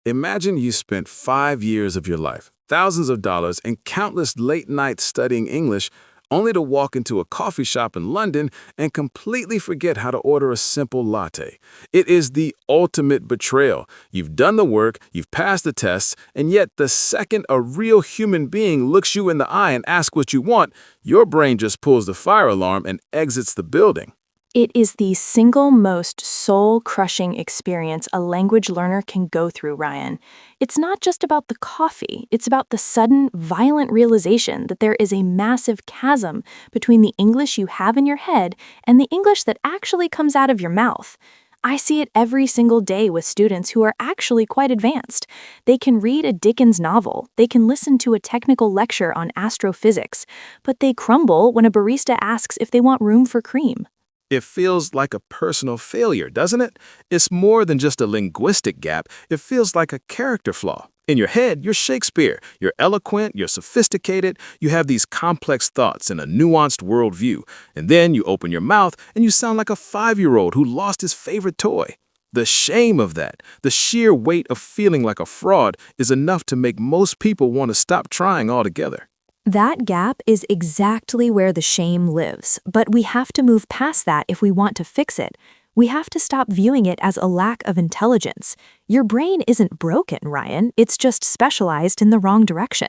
Imagine you spent 5 years of your life, thousands of dollars, and countless late nights studying English, only to walk into a coffee shop in London and completely forget how to order a simple latte. It is the ultimate betrayal. You've done the work, you've passed the tests, and yet the second a real human being looks you in the eye and asks what you want, your brain just pulls the fire alarm and exits the building. It is the single most soul-crushing experience a language learner can go through, Ryan. It's not just about the coffee, it's about the sudden, violent realization that there is a massive chasm between the English you have in your head and the English that actually comes out of your mouth. I see it every single day with students who are actually quite advanced. They can read a Dickens novel, they can listen to a technical lecture on astrophysics, but they crumble when a barista asks if they want room for cream. It feels like a personal failure, doesn't it? It's more than just a linguistic gap. It feels like a character flaw. In your head, you're Shakespeare. You're eloquent, you're sophisticated, you have these complex thoughts and a nuanced worldview. And then you open your mouth and you sound like a 5-year-old who lost his favorite toy. The shame of that, the sheer weight of feeling like a fraud is enough to make most people want to stop trying altogether. That gap is exactly where the shame lives, but we have to move past that if we want to fix it. We have to stop viewing it as a lack of intelligence. Your brain isn't broken, Ryan. It's just specialized in the wrong direction.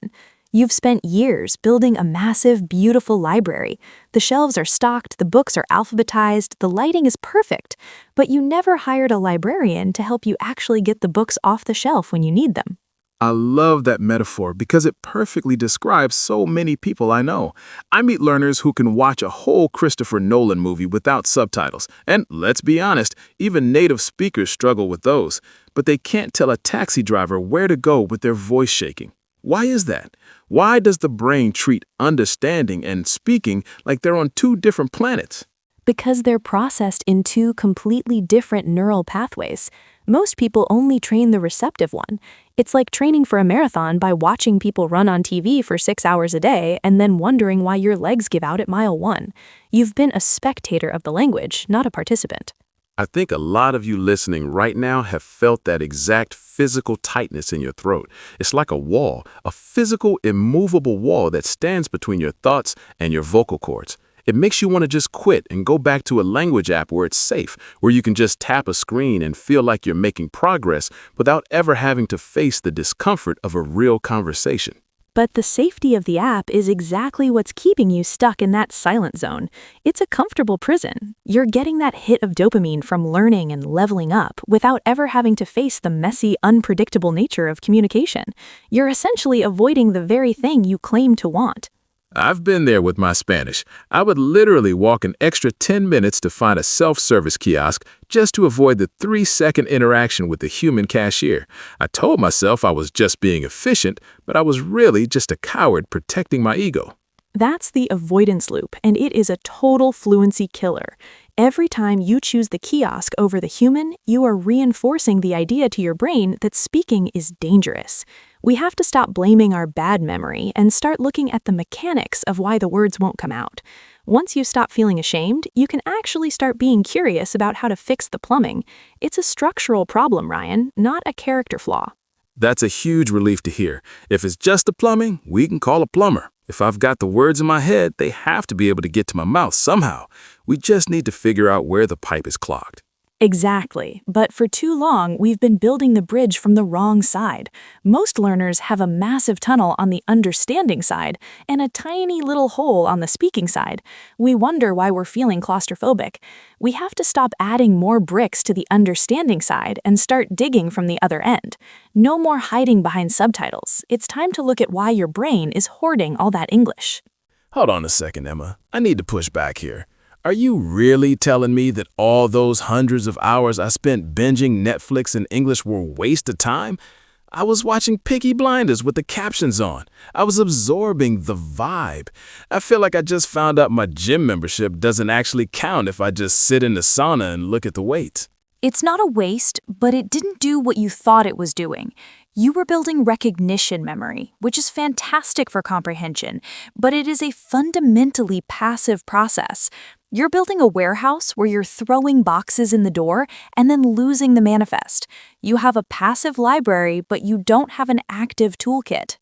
You've spent years building a massive, beautiful library. The shelves are stocked, the books are alphabetized, the lighting is perfect, but you never hired a librarian to help you actually get the books off the shelf when you need them. I love that metaphor because it perfectly describes so many people I know. I meet learners who can watch a whole Christopher Nolan movie without subtitles. And let's be honest, even native speakers struggle with those. But they can't tell a taxi driver where to go with their voice shaking. Why is that? Why does the brain treat understanding and speaking like they're on two different planets? Because they're processed in two completely different neural pathways. Most people only train the receptive one. It's like training for a marathon by watching people run on TV for 6 hours a day and then wondering why your legs give out at mile 1. You've been a spectator of the language, not a participant. I think a lot of you listening right now have felt that exact physical tightness in your throat. It's like a wall, a physical, immovable wall that stands between your thoughts and your vocal cords. It makes you want to just quit and go back to a language app where it's safe, where you can just tap a screen and feel like you're making progress without ever having to face the discomfort of a real conversation. But the safety of the app is exactly what's keeping you stuck in that silent zone. It's a comfortable prison. You're getting that hit of dopamine from learning and leveling up without ever having to face the messy, unpredictable nature of communication. You're essentially avoiding the very thing you claim to want. I've been there with my Spanish. I would literally walk an extra 10 minutes to find a self-service kiosk just to avoid the 3-second interaction with the human cashier. I told myself I was just being efficient, but I was really just a coward protecting my ego. That's the avoidance loop, and it is a total fluency killer. Every time you choose the kiosk over the human, you are reinforcing the idea to your brain that speaking is dangerous. We have to stop blaming our bad memory and start looking at the mechanics of why the words won't come out. Once you stop feeling ashamed, you can actually start being curious about how to fix the plumbing. It's a structural problem, Ryan, not a character flaw. That's a huge relief to hear. If it's just the plumbing, we can call a plumber. If I've got the words in my head, they have to be able to get to my mouth somehow. We just need to figure out where the pipe is clogged. Exactly, but for too long, we've been building the bridge from the wrong side. Most learners have a massive tunnel on the understanding side and a tiny little hole on the speaking side. We wonder why we're feeling claustrophobic. We have to stop adding more bricks to the understanding side and start digging from the other end. No more hiding behind subtitles. It's time to look at why your brain is hoarding all that English. Hold on a second, Emma. I need to push back here. Are you really telling me that all those hundreds of hours I spent binging Netflix in English were a waste of time? I was watching Peaky Blinders with the captions on. I was absorbing the vibe. I feel like I just found out my gym membership doesn't actually count if I just sit in the sauna and look at the weights. It's not a waste, but it didn't do what you thought it was doing. You were building recognition memory, which is fantastic for comprehension, but it is a fundamentally passive process. You're building a warehouse where you're throwing boxes in the door and then losing the manifest. You have a passive library, but you don't have an active toolkit.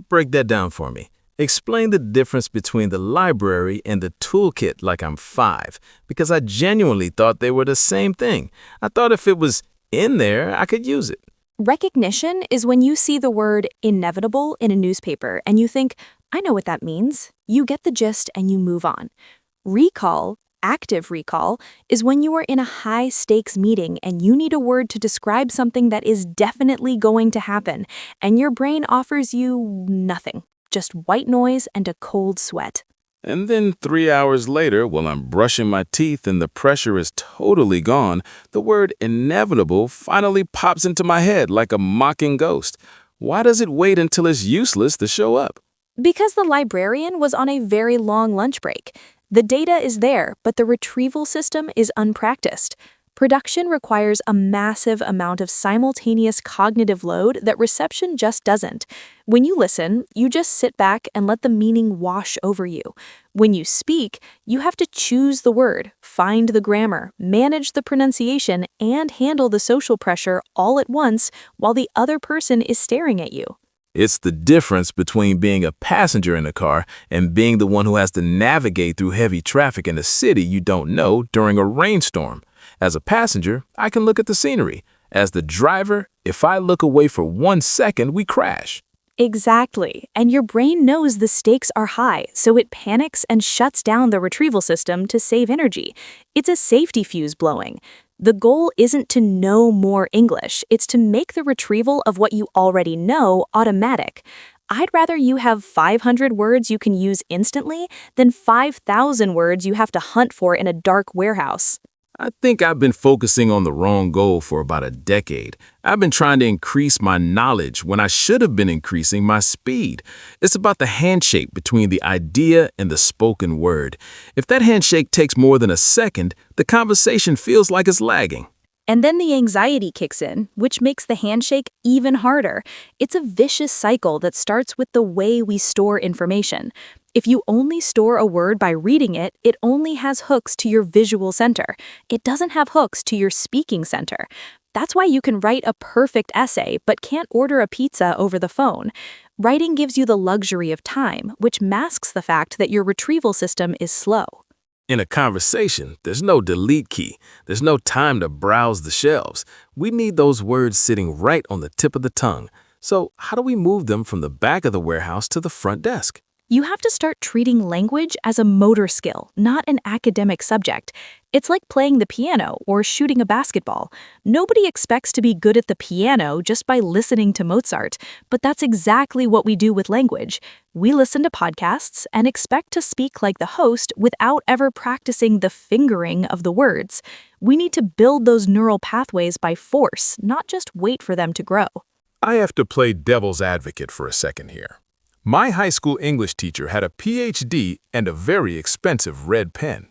Break that down for me. Explain the difference between the library and the toolkit like I'm 5, because I genuinely thought they were the same thing. I thought if it was in there, I could use it. Recognition is when you see the word inevitable in a newspaper and you think, I know what that means. You get the gist and you move on. Recall, active recall, is when you are in a high-stakes meeting and you need a word to describe something that is definitely going to happen, and your brain offers you nothing, just white noise and a cold sweat. And then 3 hours later, while I'm brushing my teeth and the pressure is totally gone, the word inevitable finally pops into my head like a mocking ghost. Why does it wait until it's useless to show up? Because the librarian was on a very long lunch break. The data is there, but the retrieval system is unpracticed. Production requires a massive amount of simultaneous cognitive load that reception just doesn't. When you listen, you just sit back and let the meaning wash over you. When you speak, you have to choose the word, find the grammar, manage the pronunciation, and handle the social pressure all at once while the other person is staring at you. It's the difference between being a passenger in a car and being the one who has to navigate through heavy traffic in a city you don't know during a rainstorm. As a passenger, I can look at the scenery. As the driver, if I look away for 1 second, we crash. Exactly, and your brain knows the stakes are high, so it panics and shuts down the retrieval system to save energy. It's a safety fuse blowing. The goal isn't to know more English, it's to make the retrieval of what you already know automatic. I'd rather you have 500 words you can use instantly than 5,000 words you have to hunt for in a dark warehouse. I think I've been focusing on the wrong goal for about a decade. I've been trying to increase my knowledge when I should have been increasing my speed. It's about the handshake between the idea and the spoken word. If that handshake takes more than a second, the conversation feels like it's lagging. And then the anxiety kicks in, which makes the handshake even harder. It's a vicious cycle that starts with the way we store information. If you only store a word by reading it, it only has hooks to your visual center. It doesn't have hooks to your speaking center. That's why you can write a perfect essay but can't order a pizza over the phone. Writing gives you the luxury of time, which masks the fact that your retrieval system is slow. In a conversation, there's no delete key. There's no time to browse the shelves. We need those words sitting right on the tip of the tongue. So how do we move them from the back of the warehouse to the front desk? You have to start treating language as a motor skill, not an academic subject. It's like playing the piano or shooting a basketball. Nobody expects to be good at the piano just by listening to Mozart, but that's exactly what we do with language. We listen to podcasts and expect to speak like the host without ever practicing the fingering of the words. We need to build those neural pathways by force, not just wait for them to grow. I have to play devil's advocate for a second here. My high school English teacher had a PhD and a very expensive red pen.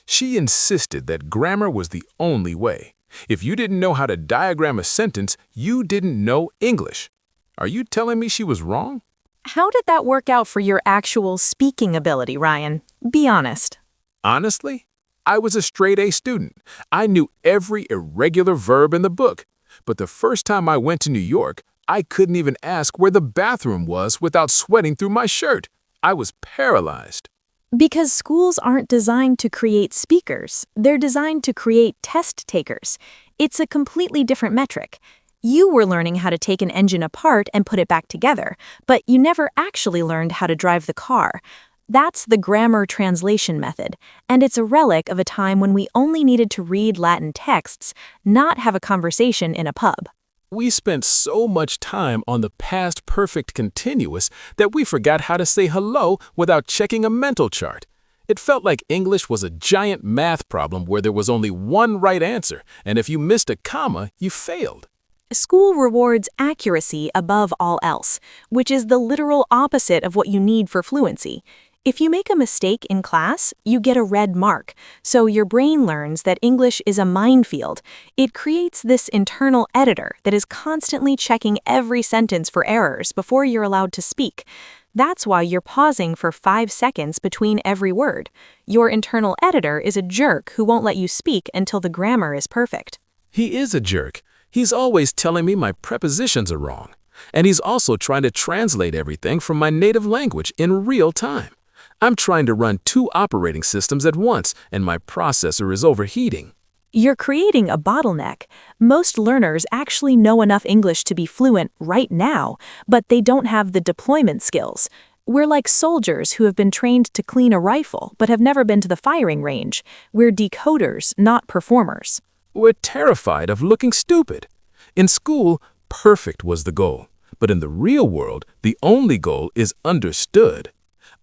She insisted that grammar was the only way. If you didn't know how to diagram a sentence, you didn't know English. Are you telling me she was wrong? How did that work out for your actual speaking ability, Ryan? Be honest. Honestly, I was a straight A student. I knew every irregular verb in the book. But the first time I went to New York, I couldn't even ask where the bathroom was without sweating through my shirt. I was paralyzed. Because schools aren't designed to create speakers, they're designed to create test takers. It's a completely different metric. You were learning how to take an engine apart and put it back together, but you never actually learned how to drive the car. That's the grammar translation method, and it's a relic of a time when we only needed to read Latin texts, not have a conversation in a pub. We spent so much time on the past perfect continuous that we forgot how to say hello without checking a mental chart. It felt like English was a giant math problem where there was only one right answer, and if you missed a comma, you failed. School rewards accuracy above all else, which is the literal opposite of what you need for fluency. If you make a mistake in class, you get a red mark, so your brain learns that English is a minefield. It creates this internal editor that is constantly checking every sentence for errors before you're allowed to speak. That's why you're pausing for 5 seconds between every word. Your internal editor is a jerk who won't let you speak until the grammar is perfect. He is a jerk. He's always telling me my prepositions are wrong. And he's also trying to translate everything from my native language in real time. I'm trying to run 2 operating systems at once, and my processor is overheating. You're creating a bottleneck. Most learners actually know enough English to be fluent right now, but they don't have the deployment skills. We're like soldiers who have been trained to clean a rifle but have never been to the firing range. We're decoders, not performers. We're terrified of looking stupid. In school, perfect was the goal. But in the real world, the only goal is understood.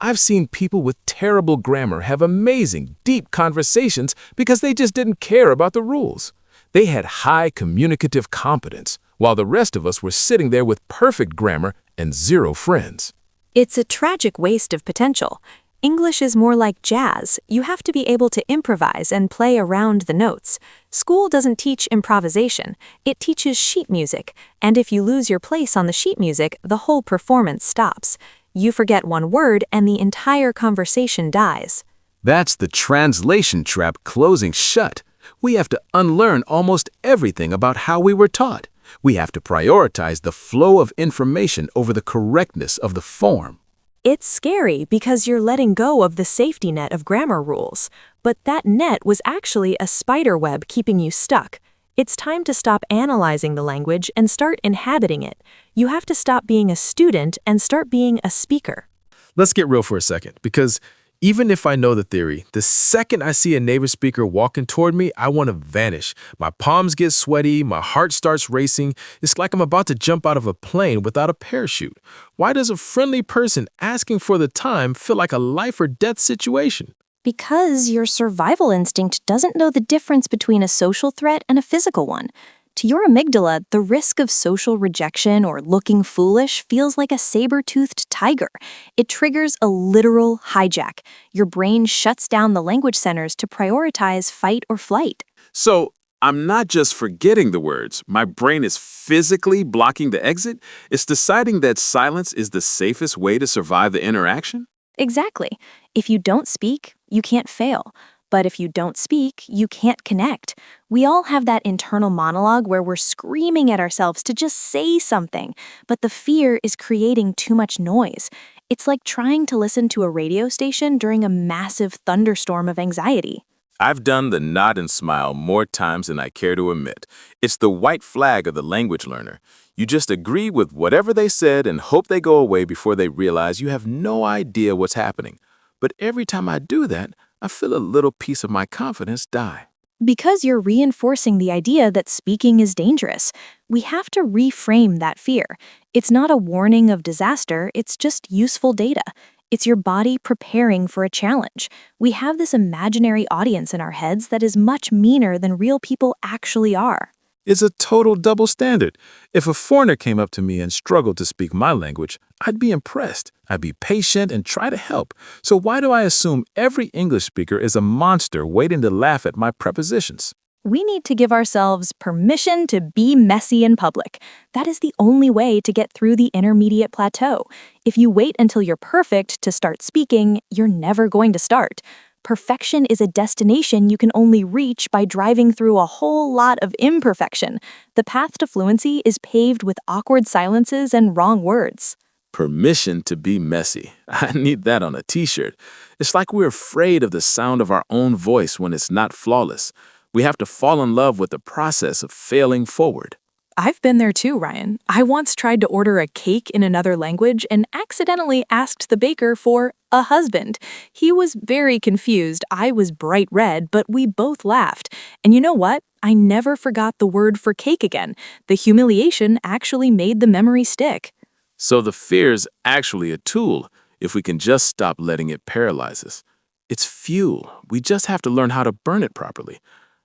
I've seen people with terrible grammar have amazing, deep conversations because they just didn't care about the rules. They had high communicative competence, while the rest of us were sitting there with perfect grammar and 0 friends. It's a tragic waste of potential. English is more like jazz. You have to be able to improvise and play around the notes. School doesn't teach improvisation. It teaches sheet music, and if you lose your place on the sheet music, the whole performance stops. You forget one word and the entire conversation dies. That's the translation trap closing shut. We have to unlearn almost everything about how we were taught. We have to prioritize the flow of information over the correctness of the form. It's scary because you're letting go of the safety net of grammar rules, but that net was actually a spider web keeping you stuck. It's time to stop analyzing the language and start inhabiting it. You have to stop being a student and start being a speaker. Let's get real for a second, because even if I know the theory, the second I see a native speaker walking toward me, I want to vanish. My palms get sweaty, my heart starts racing. It's like I'm about to jump out of a plane without a parachute. Why does a friendly person asking for the time feel like a life or death situation? Because your survival instinct doesn't know the difference between a social threat and a physical one. To your amygdala, the risk of social rejection or looking foolish feels like a saber-toothed tiger. It triggers a literal hijack. Your brain shuts down the language centers to prioritize fight or flight. So I'm not just forgetting the words. My brain is physically blocking the exit. It's deciding that silence is the safest way to survive the interaction? Exactly. If you don't speak, you can't fail. But if you don't speak, you can't connect. We all have that internal monologue where we're screaming at ourselves to just say something, but the fear is creating too much noise. It's like trying to listen to a radio station during a massive thunderstorm of anxiety. I've done the nod and smile more times than I care to admit. It's the white flag of the language learner. You just agree with whatever they said and hope they go away before they realize you have no idea what's happening. But every time I do that, I feel a little piece of my confidence die. Because you're reinforcing the idea that speaking is dangerous, we have to reframe that fear. It's not a warning of disaster, it's just useful data. It's your body preparing for a challenge. We have this imaginary audience in our heads that is much meaner than real people actually are. It's a total double standard. If a foreigner came up to me and struggled to speak my language, I'd be impressed. I'd be patient and try to help. So why do I assume every English speaker is a monster waiting to laugh at my prepositions? We need to give ourselves permission to be messy in public. That is the only way to get through the intermediate plateau. If you wait until you're perfect to start speaking, you're never going to start. Perfection is a destination you can only reach by driving through a whole lot of imperfection. The path to fluency is paved with awkward silences and wrong words. Permission to be messy. I need that on a t-shirt. It's like we're afraid of the sound of our own voice when it's not flawless. We have to fall in love with the process of failing forward. I've been there too, Ryan. I once tried to order a cake in another language and accidentally asked the baker for a husband. He was very confused. I was bright red, but we both laughed. And you know what? I never forgot the word for cake again. The humiliation actually made the memory stick. So the fear's actually a tool, if we can just stop letting it paralyze us. It's fuel. We just have to learn how to burn it properly.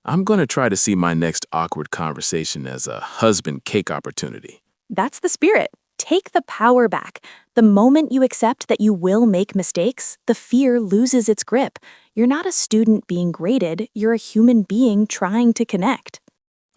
I'm going to try to see my next awkward conversation as a husband cake opportunity. That's the spirit. Take the power back. The moment you accept that you will make mistakes, the fear loses its grip. You're not a student being graded, you're a human being trying to connect.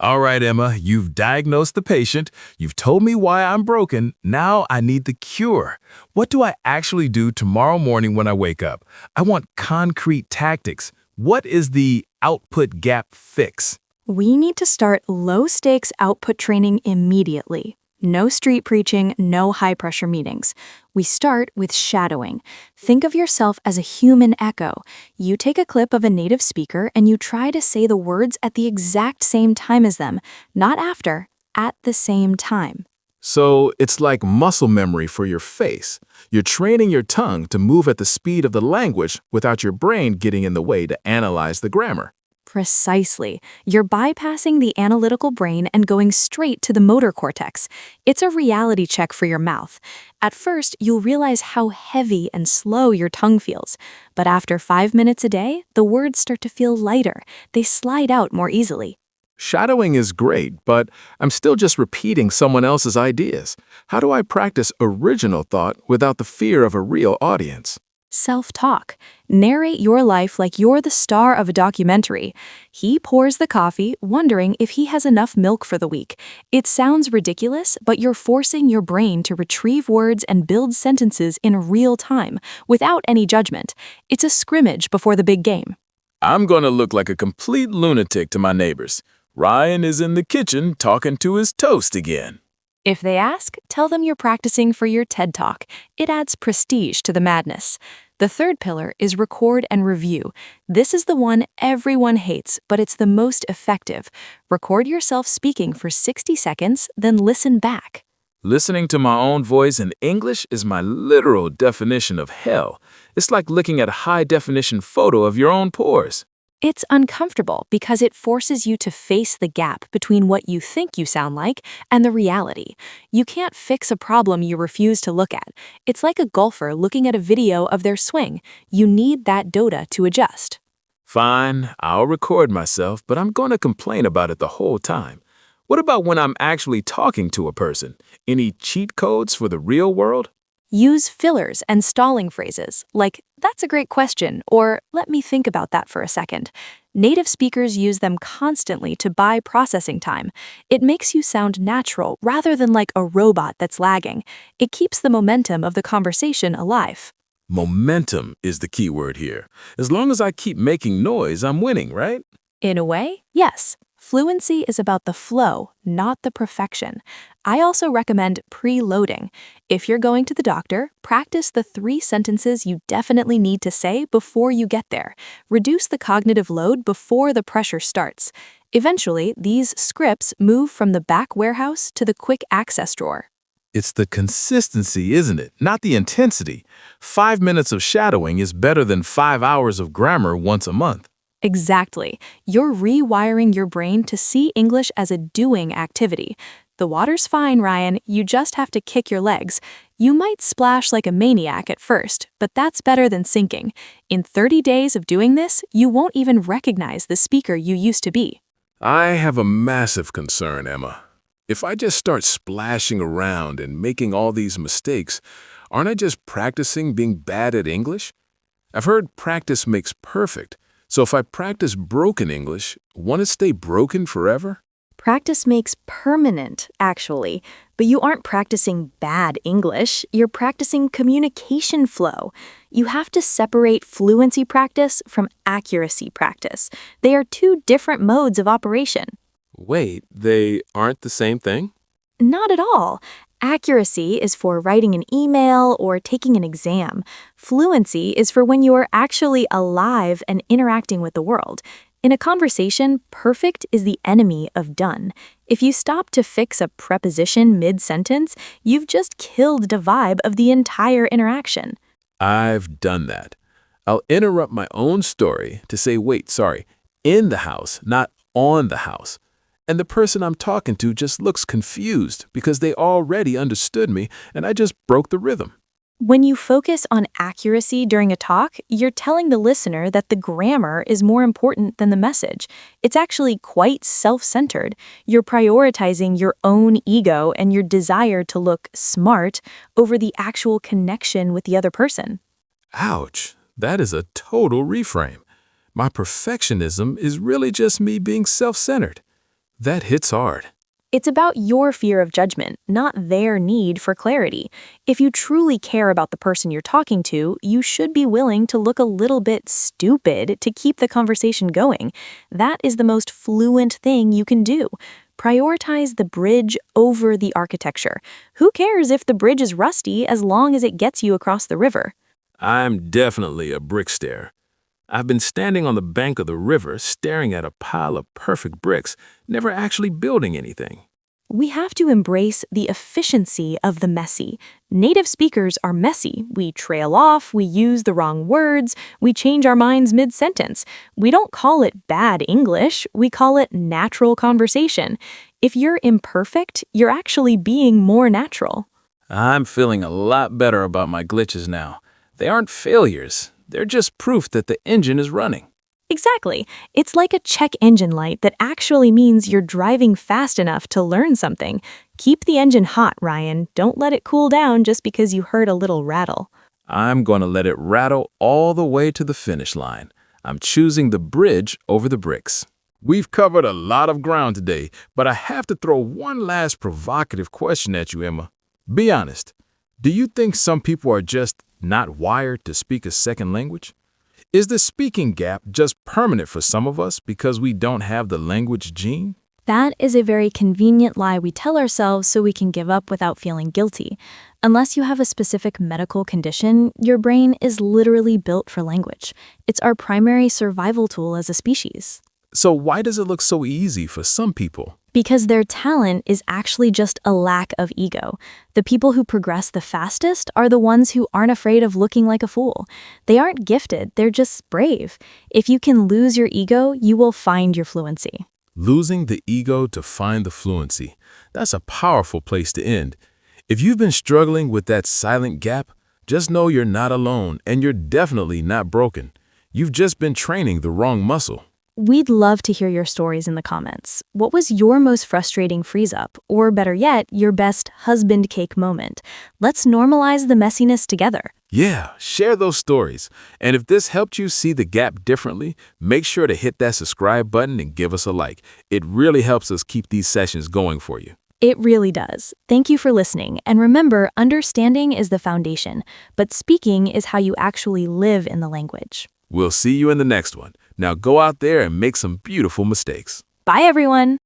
All right, Emma, you've diagnosed the patient. You've told me why I'm broken. Now I need the cure. What do I actually do tomorrow morning when I wake up? I want concrete tactics. What is the output gap fix? We need to start low-stakes output training immediately. No street preaching, no high-pressure meetings. We start with shadowing. Think of yourself as a human echo. You take a clip of a native speaker and you try to say the words at the exact same time as them, not after, at the same time. So it's like muscle memory for your face. You're training your tongue to move at the speed of the language without your brain getting in the way to analyze the grammar. Precisely. You're bypassing the analytical brain and going straight to the motor cortex. It's a reality check for your mouth. At first, you'll realize how heavy and slow your tongue feels. But after 5 minutes a day, the words start to feel lighter. They slide out more easily. Shadowing is great, but I'm still just repeating someone else's ideas. How do I practice original thought without the fear of a real audience? Self-talk. Narrate your life like you're the star of a documentary. He pours the coffee, wondering if he has enough milk for the week. It sounds ridiculous, but you're forcing your brain to retrieve words and build sentences in real time, without any judgment. It's a scrimmage before the big game. I'm going to look like a complete lunatic to my neighbors. Ryan is in the kitchen talking to his toast again. If they ask, tell them you're practicing for your TED Talk. It adds prestige to the madness. The third pillar is record and review. This is the one everyone hates, but it's the most effective. Record yourself speaking for 60 seconds, then listen back. Listening to my own voice in English is my literal definition of hell. It's like looking at a high-definition photo of your own pores. It's uncomfortable because it forces you to face the gap between what you think you sound like and the reality. You can't fix a problem you refuse to look at. It's like a golfer looking at a video of their swing. You need that data to adjust. Fine, I'll record myself, but I'm going to complain about it the whole time. What about when I'm actually talking to a person? Any cheat codes for the real world? Use fillers and stalling phrases like, "That's a great question," or "Let me think about that for a second." Native speakers use them constantly to buy processing time. It makes you sound natural rather than like a robot that's lagging. It keeps the momentum of the conversation alive. Momentum is the key word here. As long as I keep making noise, I'm winning, right? In a way, yes. Fluency is about the flow, not the perfection. I also recommend preloading. If you're going to the doctor, practice the 3 sentences you definitely need to say before you get there. Reduce the cognitive load before the pressure starts. Eventually, these scripts move from the back warehouse to the quick access drawer. It's the consistency, isn't it? Not the intensity. 5 minutes of shadowing is better than 5 hours of grammar once a month. Exactly. You're rewiring your brain to see English as a doing activity. The water's fine, Ryan. You just have to kick your legs. You might splash like a maniac at first, but that's better than sinking. In 30 days of doing this, you won't even recognize the speaker you used to be. I have a massive concern, Emma. If I just start splashing around and making all these mistakes, aren't I just practicing being bad at English? I've heard practice makes perfect. So if I practice broken English, want to stay broken forever? Practice makes permanent, actually. But you aren't practicing bad English. You're practicing communication flow. You have to separate fluency practice from accuracy practice. They are 2 different modes of operation. Wait, they aren't the same thing? Not at all. Accuracy is for writing an email or taking an exam. Fluency is for when you are actually alive and interacting with the world. In a conversation, perfect is the enemy of done. If you stop to fix a preposition mid-sentence, you've just killed the vibe of the entire interaction. I've done that. I'll interrupt my own story to say, wait, sorry, in the house, not on the house. And the person I'm talking to just looks confused because they already understood me and I just broke the rhythm. When you focus on accuracy during a talk, you're telling the listener that the grammar is more important than the message. It's actually quite self-centered. You're prioritizing your own ego and your desire to look smart over the actual connection with the other person. Ouch, that is a total reframe. My perfectionism is really just me being self-centered. That hits hard. It's about your fear of judgment, not their need for clarity. If you truly care about the person you're talking to, you should be willing to look a little bit stupid to keep the conversation going. That is the most fluent thing you can do. Prioritize the bridge over the architecture. Who cares if the bridge is rusty as long as it gets you across the river? I'm definitely a brick starer. I've been standing on the bank of the river staring at a pile of perfect bricks, never actually building anything. We have to embrace the efficiency of the messy. Native speakers are messy. We trail off, we use the wrong words, we change our minds mid-sentence. We don't call it bad English, we call it natural conversation. If you're imperfect, you're actually being more natural. I'm feeling a lot better about my glitches now. They aren't failures. They're just proof that the engine is running. Exactly. It's like a check engine light that actually means you're driving fast enough to learn something. Keep the engine hot, Ryan. Don't let it cool down just because you heard a little rattle. I'm going to let it rattle all the way to the finish line. I'm choosing the bridge over the bricks. We've covered a lot of ground today, but I have to throw one last provocative question at you, Emma. Be honest. Do you think some people are just not wired to speak a second language? Is the speaking gap just permanent for some of us because we don't have the language gene? That is a very convenient lie we tell ourselves so we can give up without feeling guilty. Unless you have a specific medical condition, your brain is literally built for language. It's our primary survival tool as a species. So why does it look so easy for some people? Because their talent is actually just a lack of ego. The people who progress the fastest are the ones who aren't afraid of looking like a fool. They aren't gifted, they're just brave. If you can lose your ego, you will find your fluency. Losing the ego to find the fluency. That's a powerful place to end. If you've been struggling with that silent gap, just know you're not alone and you're definitely not broken. You've just been training the wrong muscle. We'd love to hear your stories in the comments. What was your most frustrating freeze-up? Or better yet, your best husband cake moment? Let's normalize the messiness together. Yeah, share those stories. And if this helped you see the gap differently, make sure to hit that subscribe button and give us a like. It really helps us keep these sessions going for you. It really does. Thank you for listening. And remember, understanding is the foundation, but speaking is how you actually live in the language. We'll see you in the next one. Now go out there and make some beautiful mistakes. Bye, everyone.